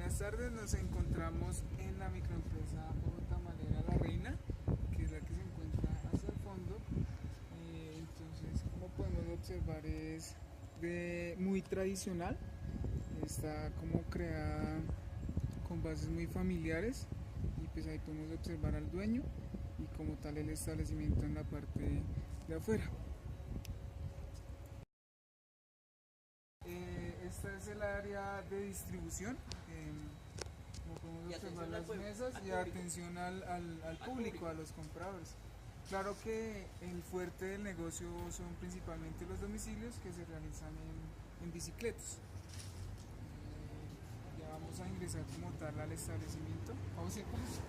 buenas tardes. Nos encontramos en la microempresa tamalera La Reina, que es la que se encuentra hacia el fondo. Entonces, como podemos observar, es muy tradicional. Está como creada con bases muy familiares y pues ahí podemos observar al dueño y como tal el establecimiento en la parte de afuera. Esta es el área de distribución, como podemos observar las mesas y atención al público, a los compradores. Claro que el fuerte del negocio son principalmente los domicilios que se realizan en bicicletas. Ya vamos a ingresar como tal al establecimiento. Vamos a ir por eso.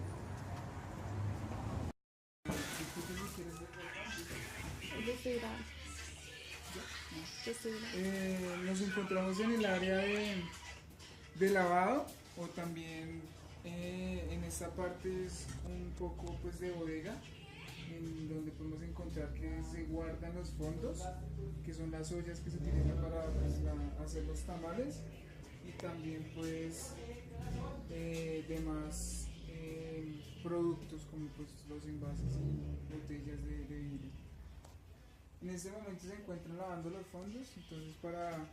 Nos encontramos en el área de lavado o también en esta parte es un poco pues de bodega en donde podemos encontrar que se guardan los fondos, que son las ollas que se utilizan para pues, hacer los tamales y también pues demás productos como pues los envases y botellas de vidrio. En este momento se encuentran lavando los fondos, entonces para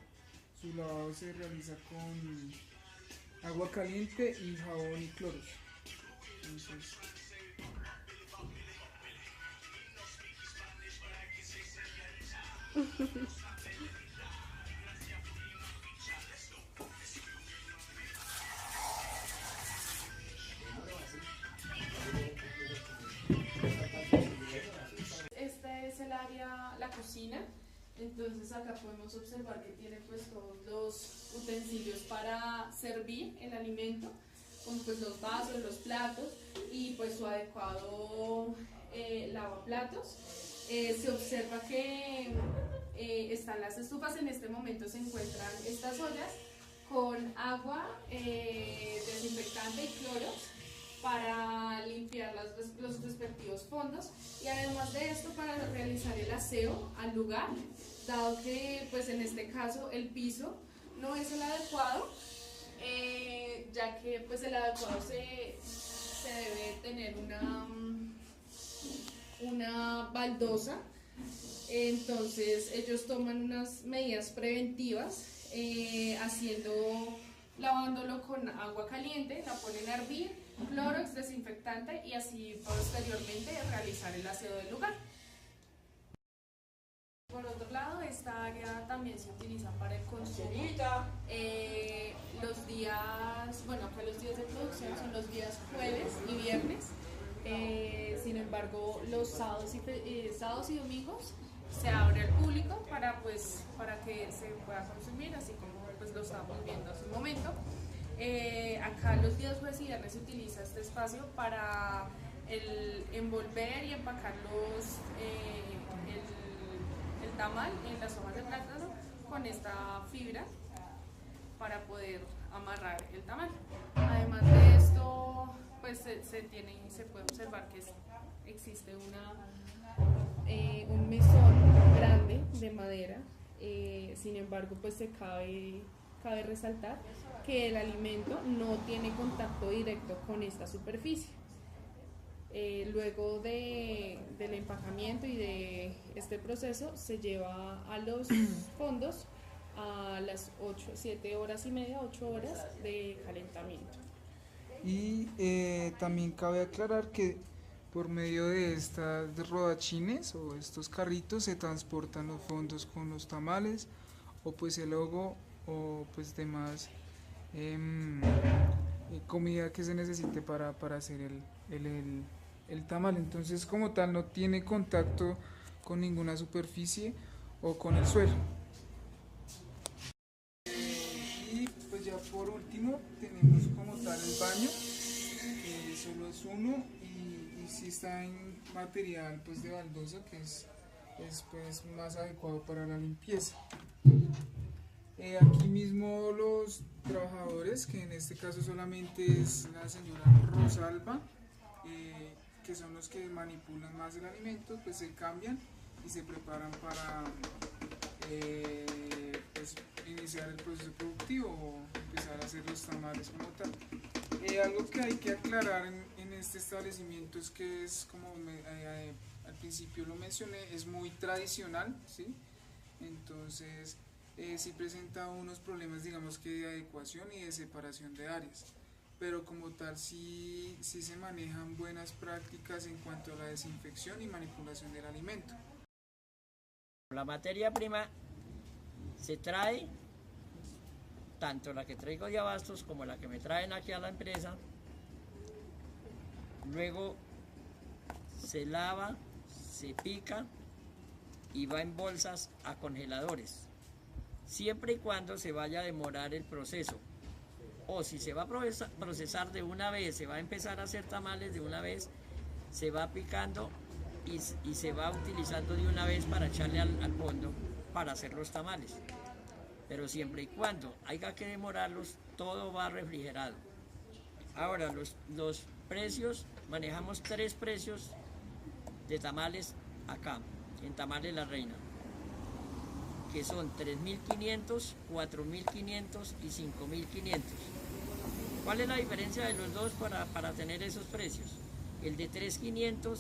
su lavado se realiza con agua caliente y jabón y cloros. Entonces, este es el área, la cocina. Entonces acá podemos observar que tiene pues todos los utensilios para servir el alimento, con pues los vasos, los platos y pues su adecuado lavaplatos. Se observa que están las estufas, en este momento se encuentran estas ollas con agua, desinfectante y cloros para limpiar los respectivos fondos y además de esto para realizar el aseo al lugar, dado que pues en este caso el piso no es el adecuado, ya que pues el adecuado se debe tener una baldosa. Entonces ellos toman unas medidas preventivas lavándolo con agua caliente, la ponen a hervir, clorox, desinfectante y así posteriormente realizar el aseo del lugar. Por otro lado, esta área también se utiliza para el consumo. Los días, bueno, acá los días de producción son los días jueves y viernes. Sin embargo, los sábados y domingos se abre al público para que se pueda consumir, así como pues lo estamos viendo hace un momento. Acá los días jueves y viernes se utiliza este espacio para envolver y empacar el tamal en las hojas de plátano con esta fibra para poder amarrar el tamal. Además de esto, pues se puede observar que existe un mesón grande de madera. Sin embargo, pues cabe resaltar que el alimento no tiene contacto directo con esta superficie. Luego del empacamiento y de este proceso se lleva a los fondos a las 7 horas y media, 8 horas de calentamiento. y también cabe aclarar que por medio de estas rodachines o estos carritos se transportan los fondos con los tamales o pues el logo o pues demás comida que se necesite para hacer el tamal. Entonces como tal no tiene contacto con ninguna superficie o con el suelo. Y pues ya por último tenemos como tal el baño, que solo es uno y sí está en material pues de baldosa, que es pues más adecuado para la limpieza. Aquí mismo los trabajadores, que en este caso solamente es la señora Rosalba, que son los que manipulan más el alimento, pues se cambian y se preparan para pues, iniciar el proceso productivo o empezar empezar a hacer los tamales como tal. Algo que hay que aclarar en este establecimiento es que es, como al principio lo mencioné, es muy tradicional, ¿sí? Entonces sí presenta unos problemas, digamos que de adecuación y de separación de áreas, pero como tal sí se manejan buenas prácticas en cuanto a la desinfección y manipulación del alimento. La materia prima se trae, tanto la que traigo de abastos como la que me traen aquí a la empresa, luego se lava, se pica y va en bolsas a congeladores, siempre y cuando se vaya a demorar el proceso. O si se va a procesar de una vez, se va a empezar a hacer tamales de una vez, se va picando y se va utilizando de una vez para echarle al fondo para hacer los tamales. Pero siempre y cuando haya que demorarlos, todo va refrigerado. Ahora, los precios, manejamos 3 precios de tamales acá, en Tamales La Reina, que son 3.500, 4.500 y 5.500. ¿Cuál es la diferencia de los dos para tener esos precios? El de 3.500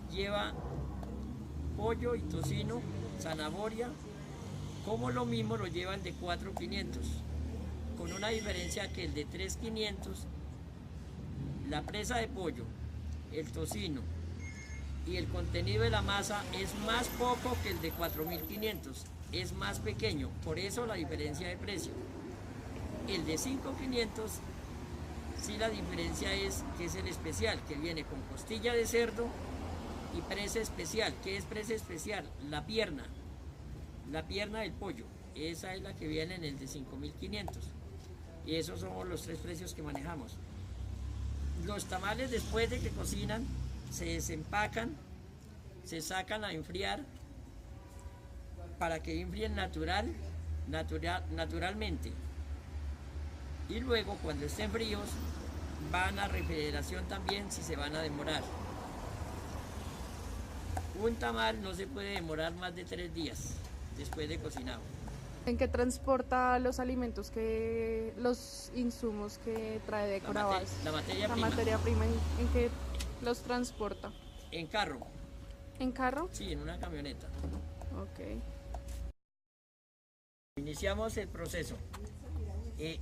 lleva pollo y tocino, zanahoria, como lo mismo lo llevan de 4.500, con una diferencia que el de 3.500, la presa de pollo, el tocino y el contenido de la masa es más poco que el de 4.500, es más pequeño, por eso la diferencia de precio. El de 5.500, sí, la diferencia es que es el especial, que viene con costilla de cerdo y presa especial. ¿Qué es presa especial? La pierna del pollo, esa es la que viene en el de 5.500, y esos son los 3 precios que manejamos. Los tamales, después de que cocinan, se desempacan, se sacan a enfriar para que enfríen naturalmente, y luego cuando estén fríos van a refrigeración también si se van a demorar. Un tamal no se puede demorar más de 3 días después de cocinado. ¿En qué transporta los alimentos, los insumos que trae de Corabás? La materia La prima. materia prima, ¿en qué los transporta? En carro. ¿En carro? Sí, en una camioneta. Ok. Iniciamos el proceso.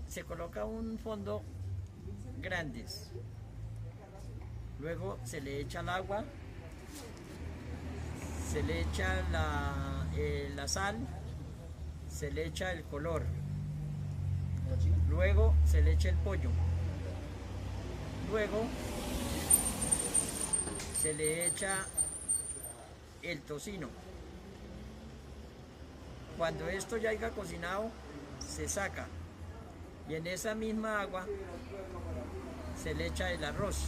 Se coloca un fondo grandes. Luego se le echa el agua, se le echa la sal, se le echa el color, luego se le echa el pollo, luego se le echa el tocino. Cuando esto ya haya cocinado, se saca y en esa misma agua se le echa el arroz.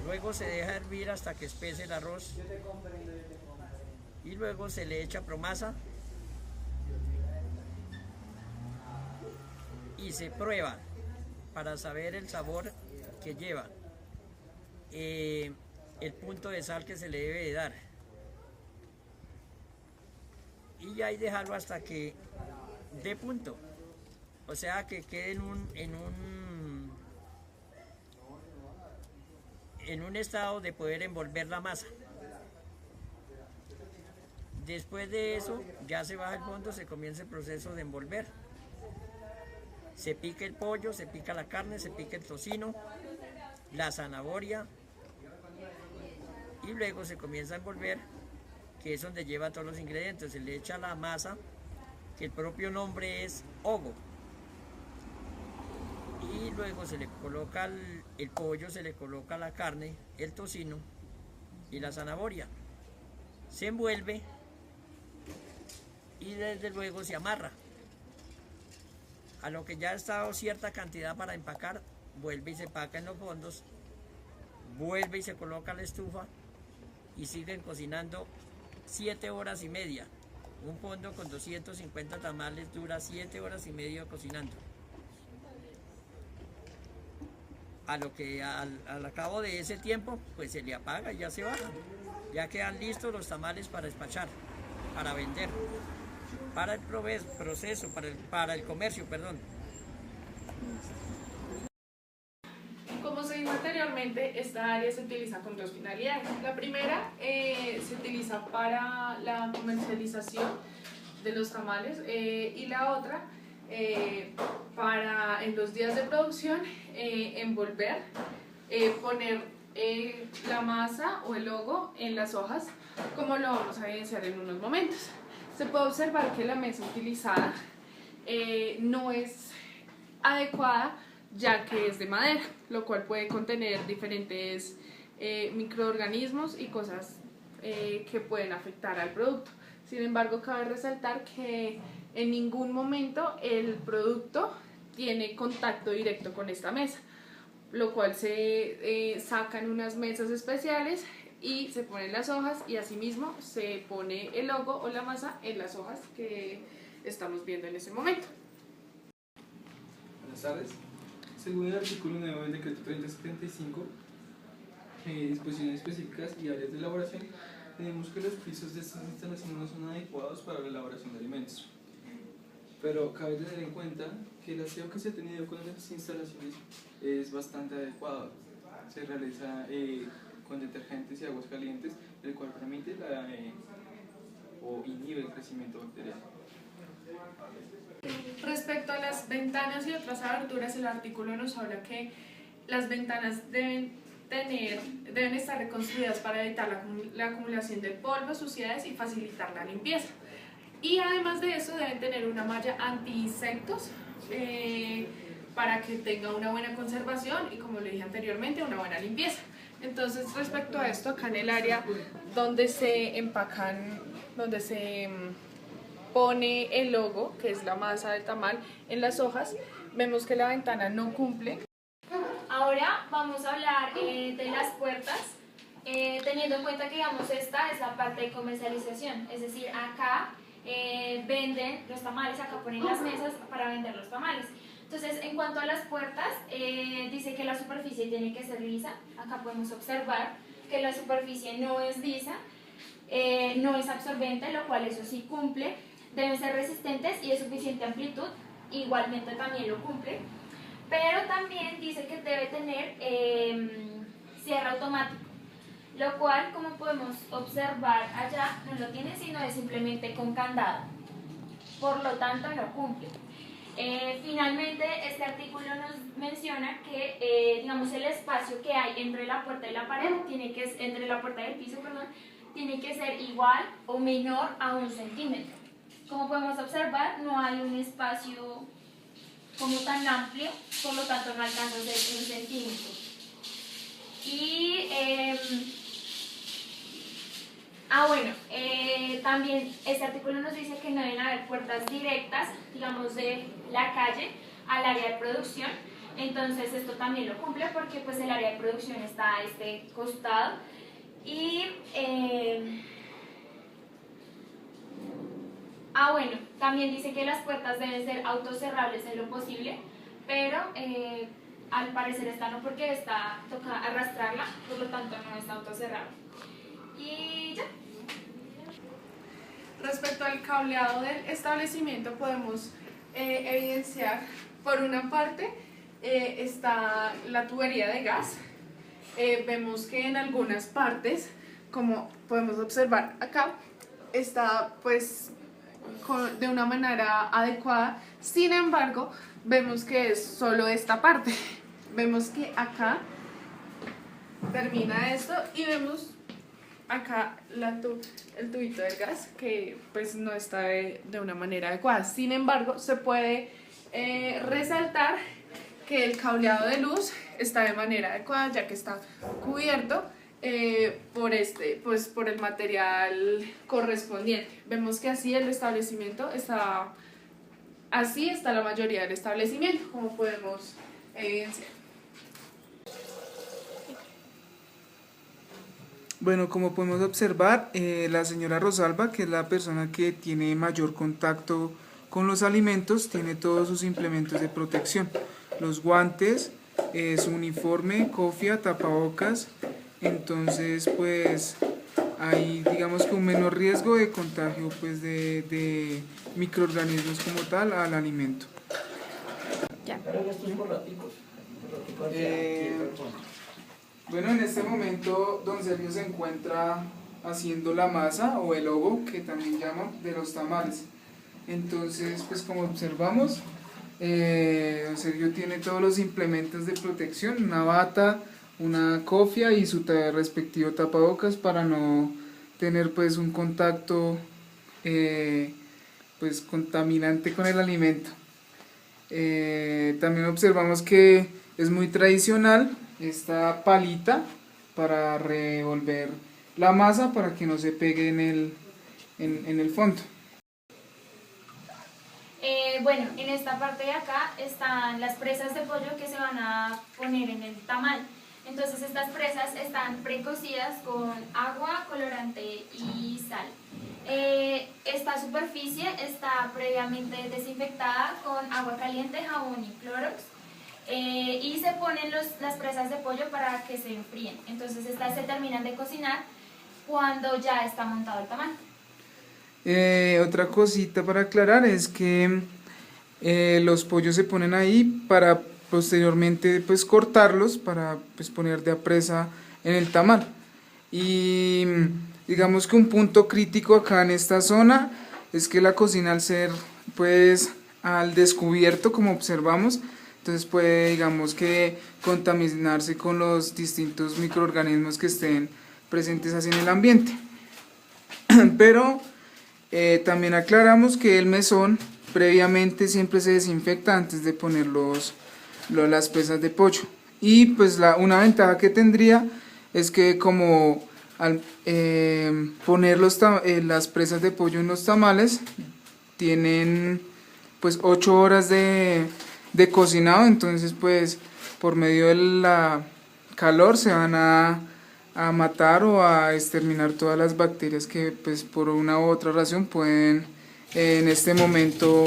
Luego se deja hervir hasta que espese el arroz y luego se le echa promasa y se prueba para saber el sabor que lleva, el punto de sal que se le debe de dar, y ya hay dejarlo hasta que dé punto, o sea que quede en un estado de poder envolver la masa. Después de eso ya se baja el fondo, se comienza el proceso de envolver. Se pica el pollo, se pica la carne, se pica el tocino, la zanahoria y luego se comienza a envolver, que es donde lleva todos los ingredientes. Se le echa la masa, que el propio nombre es ogo, y luego se le coloca el pollo, se le coloca la carne, el tocino y la zanahoria. Se envuelve y desde luego se amarra. A lo que ya ha estado cierta cantidad para empacar, vuelve y se empaca en los fondos, vuelve y se coloca a la estufa y siguen cocinando 7 horas y media. Un fondo con 250 tamales dura 7 horas y media cocinando. A lo que al cabo de ese tiempo, pues se le apaga y ya se baja. Ya quedan listos los tamales para despachar, para vender. para el proceso, para el comercio, perdón. Como se dijo anteriormente, esta área se utiliza con dos finalidades. La primera se utiliza para la comercialización de los tamales y la otra para en los días de producción envolver, poner la masa o el logo en las hojas, como lo vamos a evidenciar en unos momentos. Se puede observar que la mesa utilizada no es adecuada, ya que es de madera, lo cual puede contener diferentes microorganismos y cosas que pueden afectar al producto. Sin embargo, cabe resaltar que en ningún momento el producto tiene contacto directo con esta mesa, lo cual se sacan unas mesas especiales y se ponen las hojas y asimismo se pone el logo o la masa en las hojas que estamos viendo en ese momento. Buenas tardes. Según el artículo 9 del decreto 3075, disposiciones específicas y áreas de elaboración, tenemos que los pisos de estas instalaciones no son adecuados para la elaboración de alimentos. Pero cabe tener en cuenta que el aseo que se ha tenido con las instalaciones es bastante adecuado. Se realiza con detergentes y aguas calientes, el cual permite o inhibe el crecimiento bacteriano. Respecto a las ventanas y otras aberturas, el artículo nos habla que las ventanas deben estar reconstruidas para evitar la acumulación de polvo, suciedades y facilitar la limpieza. Y además de eso deben tener una malla anti-insectos para que tenga una buena conservación y, como le dije anteriormente, una buena limpieza. Entonces, respecto a esto, acá en el área donde se empacan, donde se pone el logo, que es la masa del tamal, en las hojas, vemos que la ventana no cumple. Ahora vamos a hablar de las puertas, teniendo en cuenta que, digamos, esta es la parte de comercialización, es decir, acá venden los tamales, acá ponen las mesas para vender los tamales. Entonces, en cuanto a las puertas, dice que la superficie tiene que ser lisa. Acá podemos observar que la superficie no es lisa, no es absorbente, lo cual eso sí cumple. Deben ser resistentes y de suficiente amplitud, igualmente también lo cumple. Pero también dice que debe tener cierre automático, lo cual, como podemos observar allá, no lo tiene, sino es simplemente con candado. Por lo tanto, no cumple. Finalmente, este artículo nos menciona que digamos, el espacio que hay entre la puerta y la pared, entre la puerta y el piso, perdón, tiene que ser igual o menor a 1 centímetro. Como podemos observar, no hay un espacio como tan amplio, por lo tanto no alcanza a ser 1 centímetro. Y también este artículo nos dice que no deben haber puertas directas, digamos, de la calle al área de producción. Entonces esto también lo cumple porque pues el área de producción está a este costado. Y también dice que las puertas deben ser autocerrables en lo posible, pero al parecer esta no, porque esta toca arrastrarla, por lo tanto no está autocerrable. Y ya. Respecto al cableado del establecimiento, podemos evidenciar, por una parte, está la tubería de gas. Vemos que en algunas partes, como podemos observar acá, está pues de una manera adecuada. Sin embargo, vemos que es solo esta parte. Vemos que acá termina esto y vemos acá el tubito del gas que pues no está de una manera adecuada. Sin embargo, se puede resaltar que el cableado de luz está de manera adecuada, ya que está cubierto por el material correspondiente. Vemos que así el establecimiento está, así está la mayoría del establecimiento, como podemos evidenciar. Bueno, como podemos observar, la señora Rosalba, que es la persona que tiene mayor contacto con los alimentos, tiene todos sus implementos de protección: los guantes, su uniforme, cofia, tapabocas. Entonces, pues hay digamos que un menor riesgo de contagio pues de microorganismos como tal al alimento. Bueno, en este momento don Sergio se encuentra haciendo la masa o el hogo, que también llaman, de los tamales. Entonces, pues como observamos, don Sergio tiene todos los implementos de protección, una bata, una cofia y su respectivo tapabocas para no tener pues un contacto pues contaminante con el alimento. También observamos que es muy tradicional esta palita para revolver la masa para que no se pegue en el fondo. Bueno, en esta parte de acá están las presas de pollo que se van a poner en el tamal. Entonces estas presas están precocidas con agua, colorante y sal. Esta superficie está previamente desinfectada con agua caliente, jabón y Clorox. Y se ponen las presas de pollo para que se enfríen. Entonces estas se terminan de cocinar cuando ya está montado el tamal. Otra cosita para aclarar es que los pollos se ponen ahí para posteriormente pues cortarlos para pues poner de a presa en el tamal. Y digamos que un punto crítico acá en esta zona es que la cocina, al ser pues al descubierto, como observamos, entonces puede digamos que contaminarse con los distintos microorganismos que estén presentes así en el ambiente. Pero también aclaramos que el mesón previamente siempre se desinfecta antes de poner las presas de pollo. Y pues una ventaja que tendría es que como al poner las presas de pollo en los tamales tienen pues 8 horas de cocinado, entonces pues por medio de la calor se van a matar o a exterminar todas las bacterias que pues por una u otra razón pueden en este momento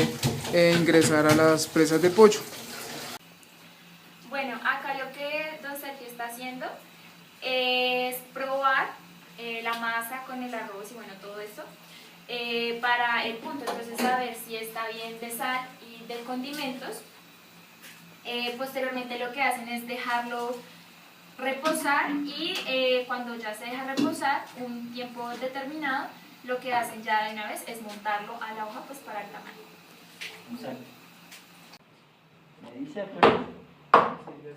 ingresar a las presas de pollo. Bueno, acá lo que don Sergio está haciendo es probar la masa con el arroz y bueno, todo esto para el punto, entonces saber si está bien de sal y de condimentos. Posteriormente lo que hacen es dejarlo reposar y cuando ya se deja reposar un tiempo determinado, lo que hacen ya de una vez es montarlo a la hoja pues para el tamaño.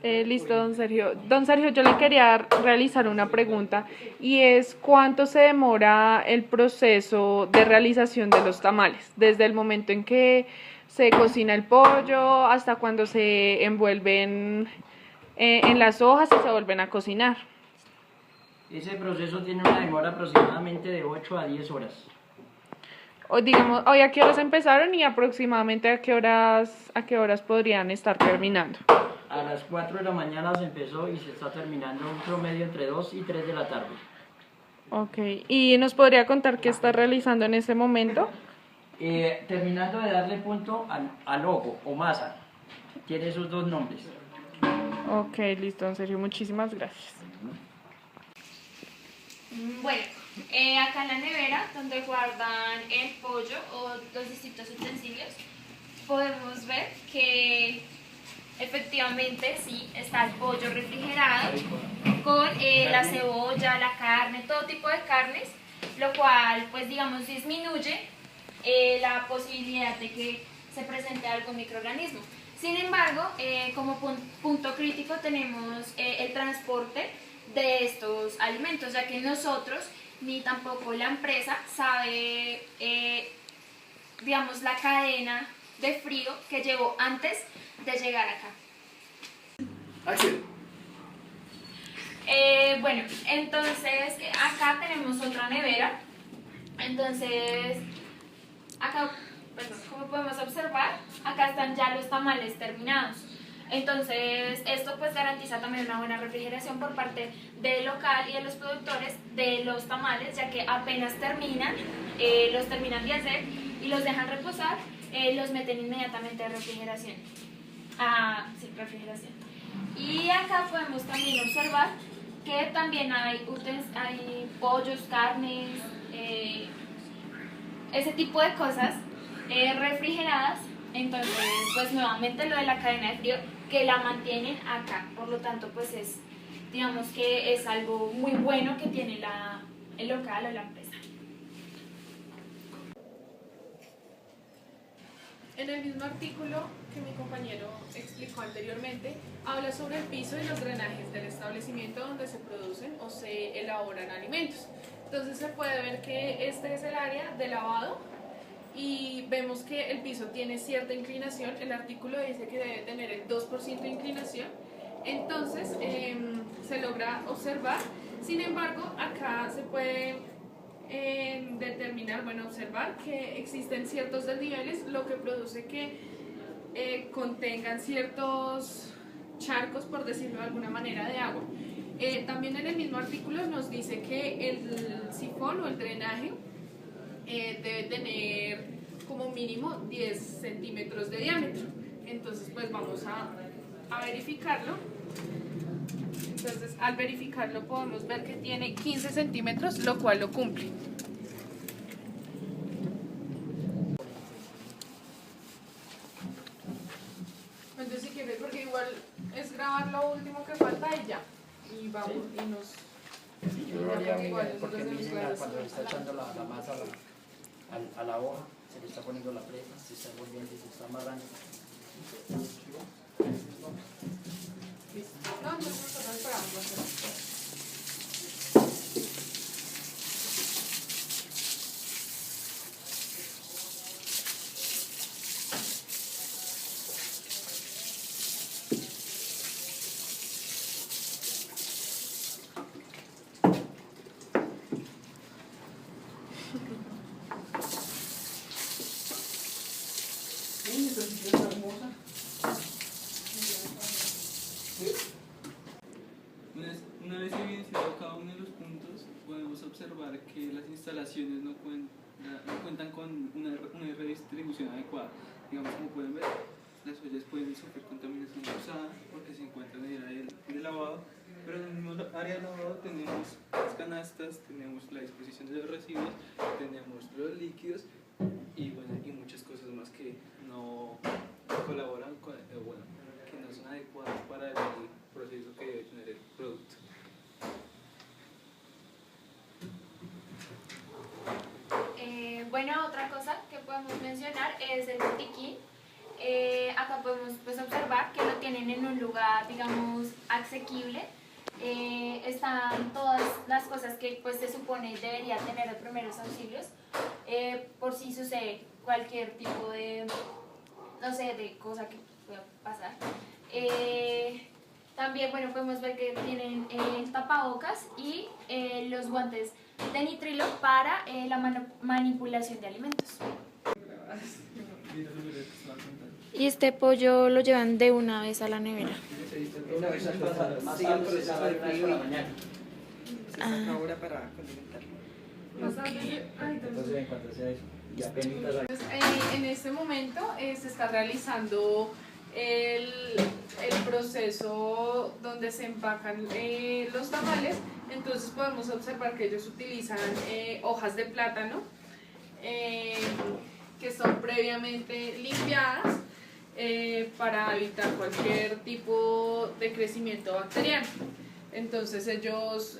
Listo, don Sergio. Don Sergio, yo le quería realizar una pregunta y es ¿cuánto se demora el proceso de realización de los tamales? Desde el momento en que se cocina el pollo hasta cuando se envuelven en las hojas y se vuelven a cocinar. Ese proceso tiene una demora aproximadamente de 8 a 10 horas. O digamos, hoy a qué horas empezaron y aproximadamente a qué horas podrían estar terminando. A las 4 de la mañana se empezó y se está terminando un promedio entre 2 y 3 de la tarde. Ok, ¿y nos podría contar qué está realizando en ese momento? Terminando de darle punto al logo o masa. Tiene esos dos nombres. Ok, listo, don Sergio, muchísimas gracias. Bueno, acá en la nevera donde guardan el pollo o los distintos utensilios podemos ver que efectivamente sí está el pollo refrigerado con la cebolla, la carne, todo tipo de carnes, lo cual pues digamos disminuye la posibilidad de que se presente algún microorganismo. Sin embargo, como punto crítico tenemos el transporte de estos alimentos, ya que nosotros ni tampoco la empresa sabe, digamos, la cadena de frío que llevó antes de llegar acá. Axel. Bueno, entonces acá tenemos otra nevera. Entonces, acá, perdón, como podemos observar, acá están ya los tamales terminados. Entonces, esto pues garantiza también una buena refrigeración por parte del local y de los productores de los tamales, ya que apenas terminan, los terminan de hacer y los dejan reposar, los meten inmediatamente a refrigeración. Sí, refrigeración. Y acá podemos también observar que también hay pollos, carnes, ese tipo de cosas refrigeradas. Entonces, pues nuevamente lo de la cadena de frío que la mantienen acá. Por lo tanto, pues digamos que es algo muy bueno que tiene el local o la empresa. En el mismo artículo que mi compañero explicó anteriormente, habla sobre el piso y los drenajes del establecimiento donde se producen o se elaboran alimentos. Entonces se puede ver que este es el área de lavado y vemos que el piso tiene cierta inclinación. El artículo dice que debe tener el 2% de inclinación. Entonces se logra observar. Sin embargo, acá se puede determinar, observar que existen ciertos desniveles, lo que produce que contengan ciertos charcos, por decirlo de alguna manera, de agua. También en el mismo artículo nos dice que el sifón o el drenaje debe tener como mínimo 10 centímetros de diámetro. Entonces pues vamos a verificarlo. Entonces al verificarlo podemos ver que tiene 15 centímetros, lo cual lo cumple. Entonces si quieres, porque igual es grabar lo último que falta y ya. Y vamos, Sí. y nos... Yo lo haría bien, porque miren cuando le está echando la masa a la hoja, se le está poniendo la presa, se está volviendo y se está amarrando. Listo. No, entonces nosotros esperamos. Una vez evidenciado cada uno de los puntos, podemos observar que las instalaciones no cuentan con una redistribución adecuada. Digamos, como pueden ver, las ollas pueden sufrir contaminación cruzada porque se encuentran en el área de lavado, pero en el mismo área de lavado tenemos las canastas, tenemos la disposición de los residuos, tenemos los líquidos y muchas cosas más que no colaboran que no son adecuadas para el proceso que debe tener el producto. Bueno, otra cosa que podemos mencionar es el botiquín. Acá podemos observar que lo tienen en un lugar, digamos, asequible. Están todas las cosas que se supone debería tener los primeros auxilios por si sucede cualquier tipo de, no sé, de cosa que pueda pasar. También podemos ver que tienen tapabocas y los guantes de nitrilo para la manipulación de alimentos. Y este pollo lo llevan de una vez a la nevera. Una vez más al proceso del frío por la mañana. Se saca ahora para condimentarlo. Entonces, en cuanto sea eso, y apenas En este momento se está realizando el proceso donde se empacan los tamales. Entonces podemos observar que ellos utilizan hojas de plátano que son previamente limpiadas para evitar cualquier tipo de crecimiento bacteriano. Entonces ellos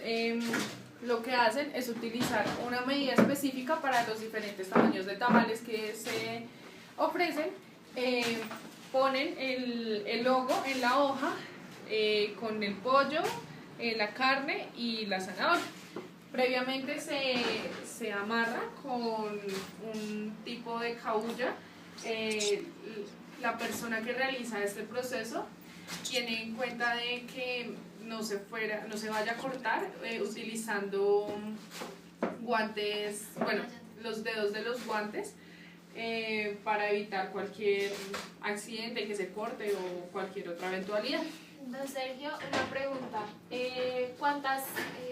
lo que hacen es utilizar una medida específica para los diferentes tamaños de tamales que se ofrecen. Ponen el logo en la hoja con el pollo, la carne y la zanahoria. Previamente se amarra con un tipo de cabulla. La persona que realiza este proceso tiene en cuenta de que no se vaya a cortar utilizando guantes, los dedos de los guantes para evitar cualquier accidente que se corte o cualquier otra eventualidad. Don Sergio, una pregunta. ¿Cuántas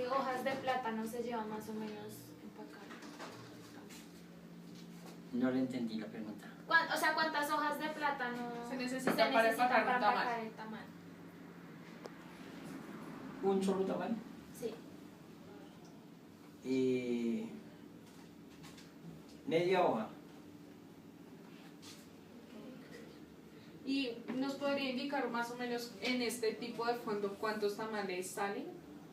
hojas de plátano se llevan más o menos empacar? No le entendí la pregunta. O sea, ¿cuántas hojas de plátano Se necesita para empacar un tamal? el tamal? ¿Un solo tamal? media hoja. ¿Y nos podría indicar más o menos en este tipo de fondo cuántos tamales salen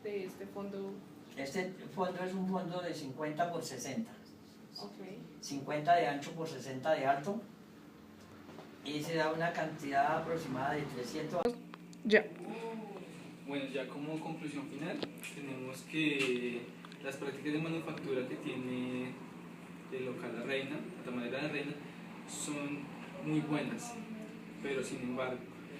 de este fondo? Este fondo es un fondo de 50 por 60. Okay. 50 de ancho por 60 de alto. Y se da una cantidad aproximada de 300. Ya. Bueno, ya como conclusión final, tenemos que las prácticas de manufactura que tiene el local La Reina, la tamalera La Reina, son muy buenas, pero sin embargo,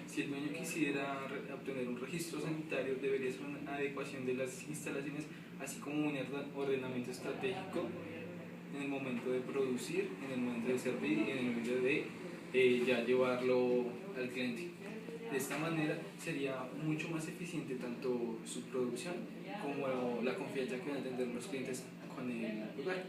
si el dueño quisiera obtener un registro sanitario, debería ser una adecuación de las instalaciones, así como un ordenamiento estratégico en el momento de producir, en el momento de servir y en el momento de ya llevarlo al cliente. De esta manera sería mucho más eficiente tanto su producción como la confianza que van a tener los clientes con el lugar.